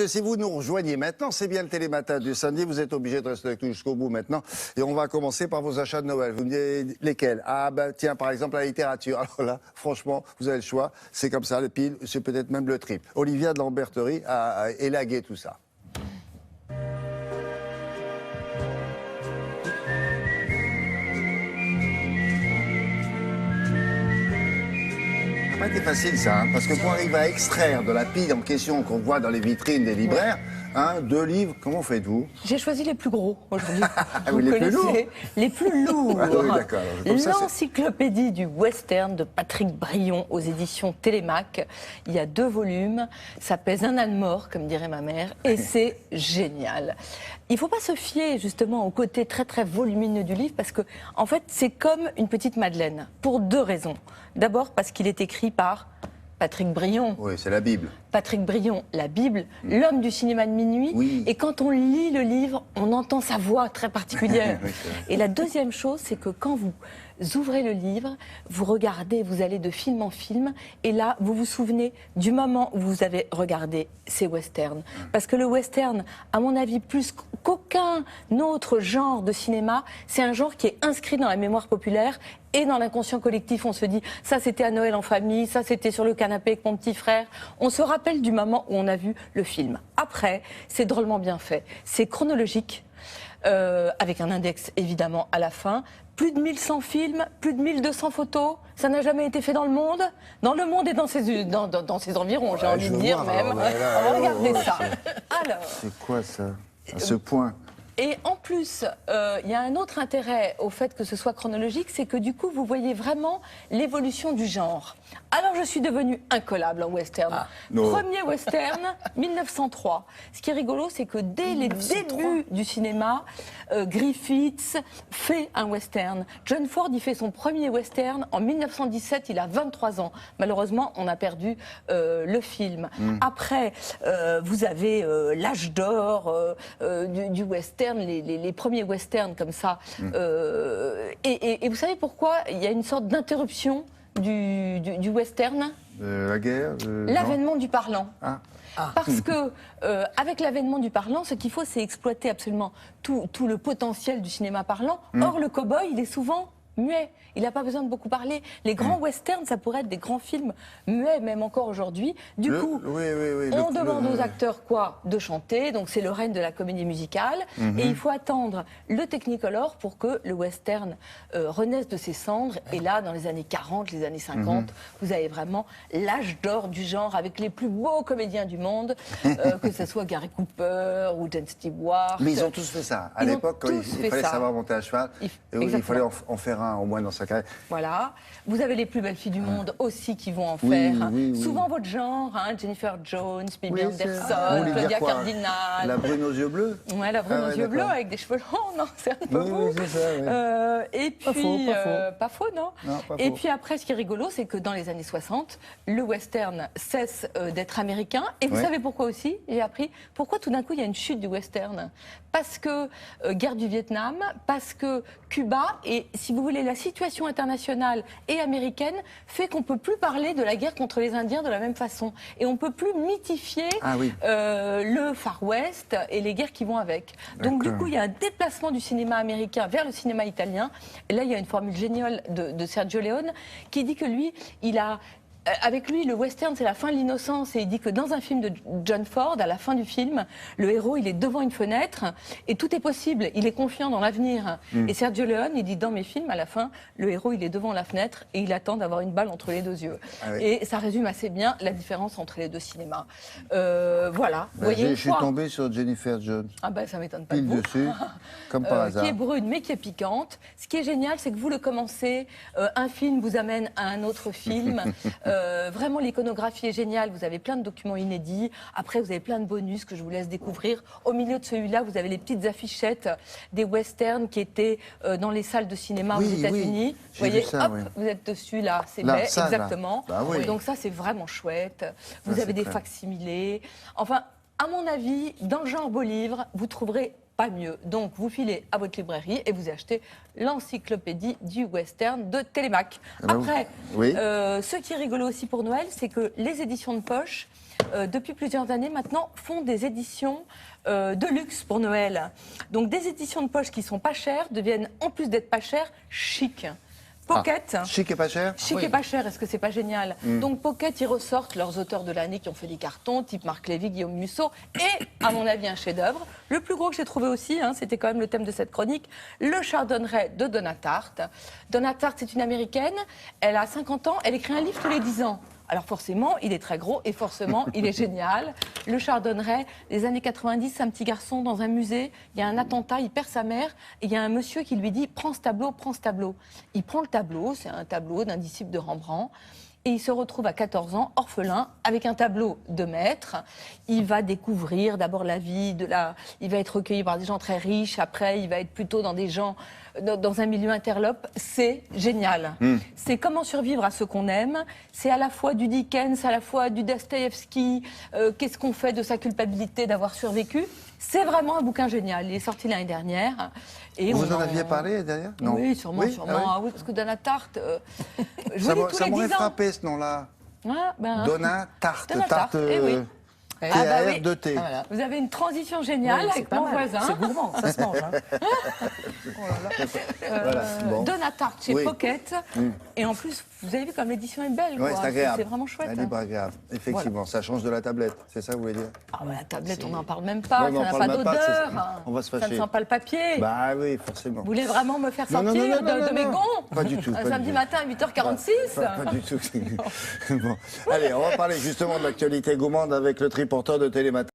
Si vous nous rejoignez maintenant, c'est bien le Télématin du samedi, vous êtes obligé de rester avec nous jusqu'au bout maintenant. Et on va commencer par vos achats de Noël. Vous me dites lesquels? Ah ben tiens, par exemple la littérature. Alors là, franchement, vous avez le choix. C'est comme ça, le pile, c'est peut-être même le triple. Olivia de Lamberterie a élagué tout ça. Ça n'a pas été facile ça, hein, parce que pour arriver à extraire de la pile en question qu'on voit dans les vitrines des libraires, hein, 2 livres, comment faites-vous? J'ai choisi les plus gros aujourd'hui. Oui, les plus lourds. Les plus lourds. Ah oui, d'accord. L'encyclopédie du western de Patrick Brion aux éditions Télémac. Il y a 2 volumes. Ça pèse un âne mort, comme dirait ma mère, et c'est génial. Il ne faut pas se fier justement au côté très très volumineux du livre parce que en fait c'est comme une petite Madeleine pour 2 raisons. D'abord parce qu'il est écrit par Patrick Brion. Oui, c'est la Bible. Patrick Brion, la Bible, l'homme du cinéma de minuit. Oui. Et quand on lit le livre, on entend sa voix très particulière. Oui, et la deuxième chose, c'est que quand vous ouvrez le livre, vous regardez, vous allez de film en film, et là, vous vous souvenez du moment où vous avez regardé ces westerns. Parce que le western, à mon avis, plus qu'aucun autre genre de cinéma, c'est un genre qui est inscrit dans la mémoire populaire et dans l'inconscient collectif. On se dit, ça c'était à Noël en famille, ça c'était sur le canapé avec mon petit frère. On se rappelle du moment où on a vu le film. Après, c'est drôlement bien fait. C'est chronologique, avec un index évidemment à la fin. Plus de 1100 films, plus de 1200 photos. Ça n'a jamais été fait dans le monde et dans ses environs, j'ai envie de dire même. Regardez ça. Alors, c'est quoi ça, à ce point? Et en plus, il y a un autre intérêt au fait que ce soit chronologique, c'est que du coup, vous voyez vraiment l'évolution du genre. Alors, je suis devenue incollable en western. Premier western, 1903. Ce qui est rigolo, c'est que dès les débuts du cinéma, Griffiths fait un western. John Ford, il fait son premier western en 1917, il a 23 ans. Malheureusement, on a perdu le film. Après, vous avez l'âge d'or du western, les premiers westerns comme ça. Et vous savez pourquoi il y a une sorte d'interruption du western? La guerre? L'avènement du parlant. Parce que, avec l'avènement du parlant, ce qu'il faut, c'est exploiter absolument tout le potentiel du cinéma parlant. Or, le cow-boy, il est souvent muet. Il n'a pas besoin de beaucoup parler. Les grands westerns, ça pourrait être des grands films muets, même encore aujourd'hui. Du coup, on demande aux acteurs quoi? De chanter. Donc c'est le règne de la comédie musicale. Et il faut attendre le Technicolor pour que le western renaisse de ses cendres. Et là, dans les années 40, les années 50, vous avez vraiment l'âge d'or du genre avec les plus beaux comédiens du monde, que ce soit Gary Cooper ou Jon Stewart. Mais ils ont tous fait ça. À l'époque, quand il fallait savoir monter à cheval, il fallait en faire un au moins dans sa carrière. Voilà. Vous avez les plus belles filles du monde aussi qui vont en faire. Souvent votre genre, hein, Jennifer Jones, Bibi Anderson, Claudia Cardinal. La brune aux yeux bleus. Ouais, la brune aux yeux bleus avec des cheveux longs, non, c'est un peu vous. Et puis, pas faux, non, pas faux. Puis après, ce qui est rigolo, c'est que dans les années 60, le western cesse d'être américain. Et vous savez pourquoi aussi? J'ai appris pourquoi tout d'un coup il y a une chute du western. Parce que guerre du Vietnam, parce que Cuba, et si vous voulez, la situation internationale et américaine fait qu'on ne peut plus parler de la guerre contre les Indiens de la même façon. Et on ne peut plus mythifier le Far West et les guerres qui vont avec. Donc du coup, il y a un déplacement du cinéma américain vers le cinéma italien. Et là, il y a une formule géniale de Sergio Leone qui dit que lui, avec lui, le western, c'est la fin de l'innocence. Et il dit que dans un film de John Ford, à la fin du film, le héros, il est devant une fenêtre et tout est possible. Il est confiant dans l'avenir. Et Sergio Leone, il dit dans mes films, à la fin, le héros, il est devant la fenêtre et il attend d'avoir une balle entre les 2 yeux. Et ça résume assez bien la différence entre les 2 cinémas. Voilà. Je suis tombé sur Jennifer Jones. Ah ben, ça m'étonne pas. Pile dessus, comme par hasard. Qui est brune, mais qui est piquante. Ce qui est génial, c'est que vous le commencez, un film vous amène à un autre film. Vraiment, l'iconographie est géniale. Vous avez plein de documents inédits. Après, vous avez plein de bonus que je vous laisse découvrir. Au milieu de celui-là, vous avez les petites affichettes des westerns qui étaient dans les salles de cinéma aux États-Unis. Vous voyez, ça, vous êtes dessus, là, c'est fait, exactement. Bah, donc ça, c'est vraiment chouette. Vous avez des facsimilés. Enfin, à mon avis, dans le genre beau livre, vous trouverez pas mieux. Donc, vous filez à votre librairie et vous achetez l'encyclopédie du western de Télémac. Après, ce qui est rigolo aussi pour Noël, c'est que les éditions de poche, depuis plusieurs années maintenant, font des éditions de luxe pour Noël. Donc, des éditions de poche qui sont pas chères deviennent, en plus d'être pas chères, chic. Pocket. Chic et pas cher. Chic et pas cher, est-ce que c'est pas génial? Donc Pocket, ils ressortent leurs auteurs de l'année qui ont fait des cartons, type Marc Lévy, Guillaume Musso, et, à mon avis, un chef-d'œuvre. Le plus gros que j'ai trouvé aussi, c'était quand même le thème de cette chronique, le Chardonneret de Donna Tartt. Donna Tartt, c'est une Américaine, elle a 50 ans, elle écrit un livre tous les 10 ans. Alors forcément, il est très gros et forcément, il est génial. Le Chardonneret, les années 90, un petit garçon dans un musée, il y a un attentat, il perd sa mère et il y a un monsieur qui lui dit « Prends ce tableau, prends ce tableau ». Il prend le tableau, c'est un tableau d'un disciple de Rembrandt. Et il se retrouve à 14 ans, orphelin, avec un tableau de maître. Il va découvrir d'abord la vie, il va être recueilli par des gens très riches. Après, il va être plutôt dans dans un milieu interlope. C'est génial. C'est comment survivre à ce qu'on aime. C'est à la fois du Dickens, à la fois du Dostoïevski. Qu'est-ce qu'on fait de sa culpabilité d'avoir survécu? C'est vraiment un bouquin génial. Il est sorti l'année dernière. Et vous en aviez parlé derrière? Non. Oui, sûrement. Ah oui, parce que Donna Tartt, je vous dis tous les 10 ans. Ça m'aurait frappé ce nom-là. Donna Tartt. Donna Tartt, oui. T-A-R-2-T. Voilà. Vous avez une transition géniale avec mon voisin. C'est gourmand, ça se mange. Donna Tartt chez Pocket. Et en plus, vous avez vu comme l'édition est belle. Oui, c'est agréable. C'est vraiment chouette. Elle est pas agréable. Effectivement, ça change de la tablette. C'est ça que vous voulez dire? La tablette, on n'en parle même pas. Ça n'a pas d'odeur. On va se fâcher. Ça ne sent pas le papier. Bah oui, forcément. Vous voulez vraiment me faire sortir de mes gonds? Pas du tout. Un samedi matin à 8h46? Pas du tout. Bon. Allez, on va parler justement de l'actualité gourmande avec le triporteur de Télématin.